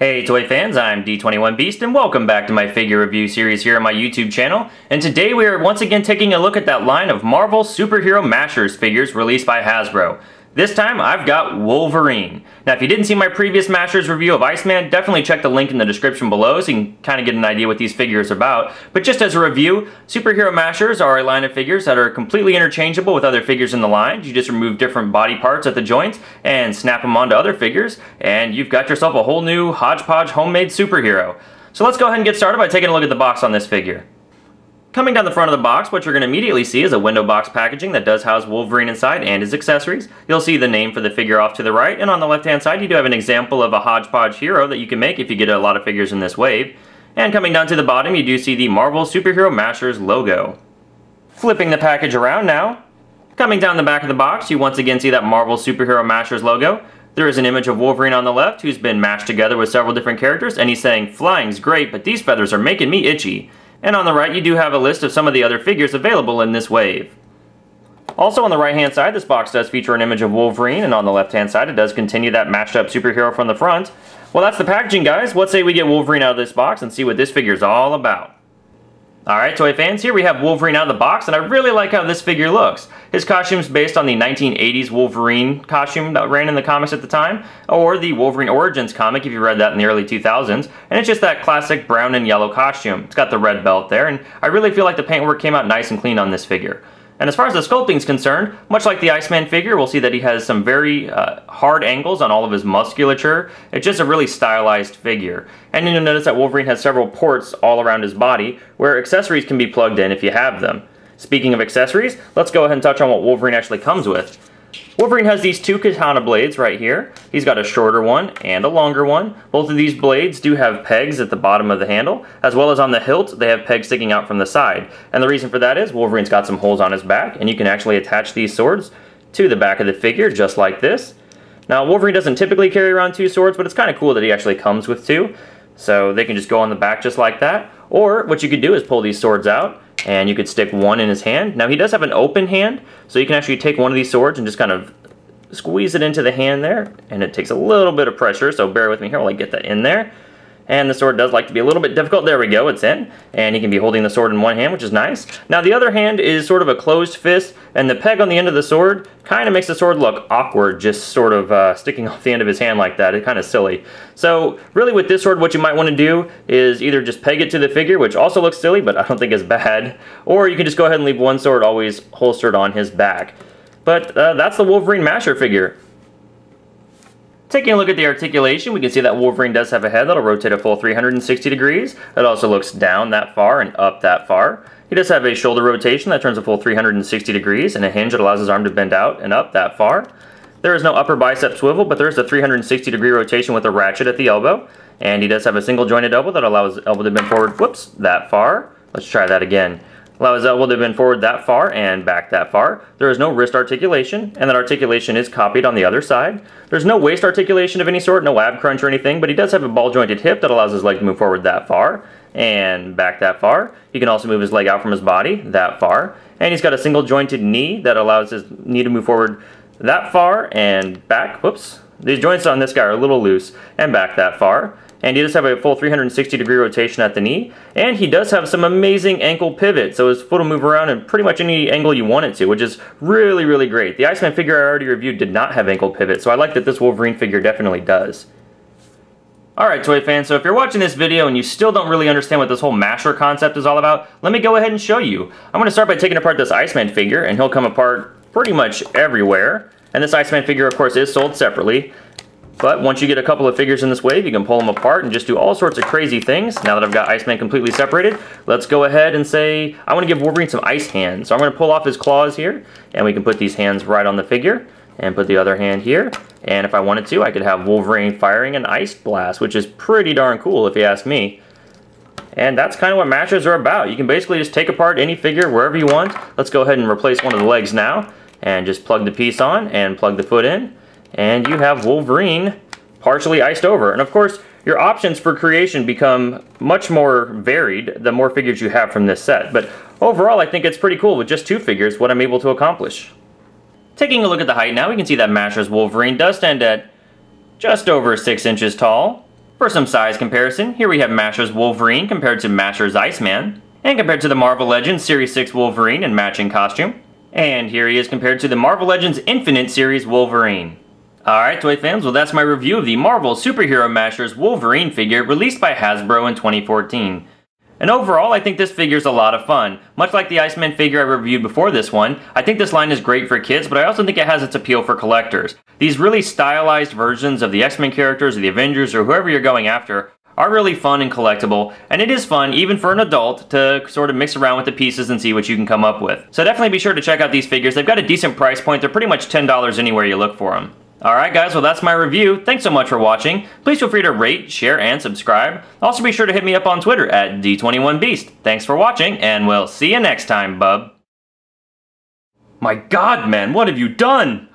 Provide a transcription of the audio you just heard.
Hey toy fans, I'm D21Beast and welcome back to my figure review series here on my YouTube channel. And today we are once again taking a look at that line of Marvel Superhero Mashers figures released by Hasbro. This time I've got Wolverine. Now if you didn't see my previous Mashers review of Iceman, definitely check the link in the description below so you can kind of get an idea what these figures are about. But just as a review, Superhero Mashers are a line of figures that are completely interchangeable with other figures in the line. You just remove different body parts at the joints and snap them onto other figures, and you've got yourself a whole new hodgepodge homemade superhero. So let's go ahead and get started by taking a look at the box on this figure. Coming down the front of the box, what you're going to immediately see is a window box packaging that does house Wolverine inside and his accessories. You'll see the name for the figure off to the right, and on the left hand side you do have an example of a hodgepodge hero that you can make if you get a lot of figures in this wave. And coming down to the bottom you do see the Marvel Superhero Mashers logo. Flipping the package around now, coming down the back of the box you once again see that Marvel Superhero Mashers logo. There is an image of Wolverine on the left who's been mashed together with several different characters, and he's saying, "Flying's great, but these feathers are making me itchy." And on the right, you do have a list of some of the other figures available in this wave. Also on the right hand side, this box does feature an image of Wolverine, and on the left hand side, it does continue that mashed up superhero from the front. Well, that's the packaging, guys. Let's say we get Wolverine out of this box and see what this figure is all about. Alright, toy fans, here we have Wolverine out of the box, and I really like how this figure looks. His costume's based on the 1980s Wolverine costume that ran in the comics at the time, or the Wolverine Origins comic if you read that in the early 2000s, and it's just that classic brown and yellow costume. It's got the red belt there, and I really feel like the paintwork came out nice and clean on this figure. And as far as the sculpting is concerned, much like the Iceman figure, we'll see that he has some very hard angles on all of his musculature. It's just a really stylized figure. And you'll notice that Wolverine has several ports all around his body where accessories can be plugged in if you have them. Speaking of accessories, let's go ahead and touch on what Wolverine actually comes with. Wolverine has these two katana blades right here. He's got a shorter one and a longer one. Both of these blades do have pegs at the bottom of the handle, as well as on the hilt they have pegs sticking out from the side. And the reason for that is Wolverine's got some holes on his back, and you can actually attach these swords to the back of the figure just like this. Now Wolverine doesn't typically carry around two swords, but it's kind of cool that he actually comes with two. So they can just go on the back just like that. Or what you could do is pull these swords out, and you could stick one in his hand. Now he does have an open hand, so you can actually take one of these swords and just kind of squeeze it into the hand there, and it takes a little bit of pressure, so bear with me here while I get that in there. And the sword does like to be a little bit difficult. There we go, it's in. And he can be holding the sword in one hand, which is nice. Now the other hand is sort of a closed fist, and the peg on the end of the sword kind of makes the sword look awkward, just sort of sticking off the end of his hand like that. It's kind of silly. So really with this sword, what you might want to do is either just peg it to the figure, which also looks silly, but I don't think is bad, or you can just go ahead and leave one sword always holstered on his back. But that's the Wolverine Masher figure. Taking a look at the articulation, we can see that Wolverine does have a head that'll rotate a full 360 degrees. It also looks down that far and up that far. He does have a shoulder rotation that turns a full 360 degrees, and a hinge that allows his arm to bend out and up that far. There is no upper bicep swivel, but there is a 360 degree rotation with a ratchet at the elbow. And he does have a single jointed elbow that allows his elbow to bend forward, whoops, that far. Let's try that again. Allow his elbow to bend forward that far and back that far. There is no wrist articulation, and that articulation is copied on the other side. There's no waist articulation of any sort, no ab crunch or anything, but he does have a ball jointed hip that allows his leg to move forward that far and back that far. He can also move his leg out from his body that far. And he's got a single jointed knee that allows his knee to move forward that far and back. Whoops. These joints on this guy are a little loose, and back that far. And he does have a full 360 degree rotation at the knee, and he does have some amazing ankle pivot, so his foot will move around in pretty much any angle you want it to, which is really, really great. The Iceman figure I already reviewed did not have ankle pivot, so I like that this Wolverine figure definitely does. Alright toy fans, so if you're watching this video and you still don't really understand what this whole masher concept is all about, let me go ahead and show you. I'm going to start by taking apart this Iceman figure, and he'll come apart pretty much everywhere. And this Iceman figure, of course, is sold separately. But once you get a couple of figures in this wave, you can pull them apart and just do all sorts of crazy things. Now that I've got Iceman completely separated, let's go ahead and say, I want to give Wolverine some ice hands. So I'm going to pull off his claws here, and we can put these hands right on the figure, and put the other hand here. And if I wanted to, I could have Wolverine firing an ice blast, which is pretty darn cool if you ask me. And that's kind of what mashers are about. You can basically just take apart any figure wherever you want. Let's go ahead and replace one of the legs now, and just plug the piece on and plug the foot in. And you have Wolverine partially iced over. And of course, your options for creation become much more varied the more figures you have from this set. But overall, I think it's pretty cool with just two figures what I'm able to accomplish. Taking a look at the height now, we can see that Masher's Wolverine does stand at just over 6 inches tall. For some size comparison, here we have Mashers Wolverine compared to Mashers Iceman, and compared to the Marvel Legends Series 6 Wolverine in matching costume. And here he is compared to the Marvel Legends Infinite Series Wolverine. Alright toy fans, well that's my review of the Marvel Superhero Mashers Wolverine figure released by Hasbro in 2014. And overall, I think this figure is a lot of fun. Much like the Iceman figure I reviewed before this one, I think this line is great for kids, but I also think it has its appeal for collectors. These really stylized versions of the X-Men characters or the Avengers or whoever you're going after are really fun and collectible, and it is fun, even for an adult, to sort of mix around with the pieces and see what you can come up with. So definitely be sure to check out these figures. They've got a decent price point. They're pretty much $10 anywhere you look for them. Alright guys, well that's my review. Thanks so much for watching. Please feel free to rate, share, and subscribe. Also be sure to hit me up on Twitter at D21Beast. Thanks for watching, and we'll see you next time, bub. My god, man, what have you done?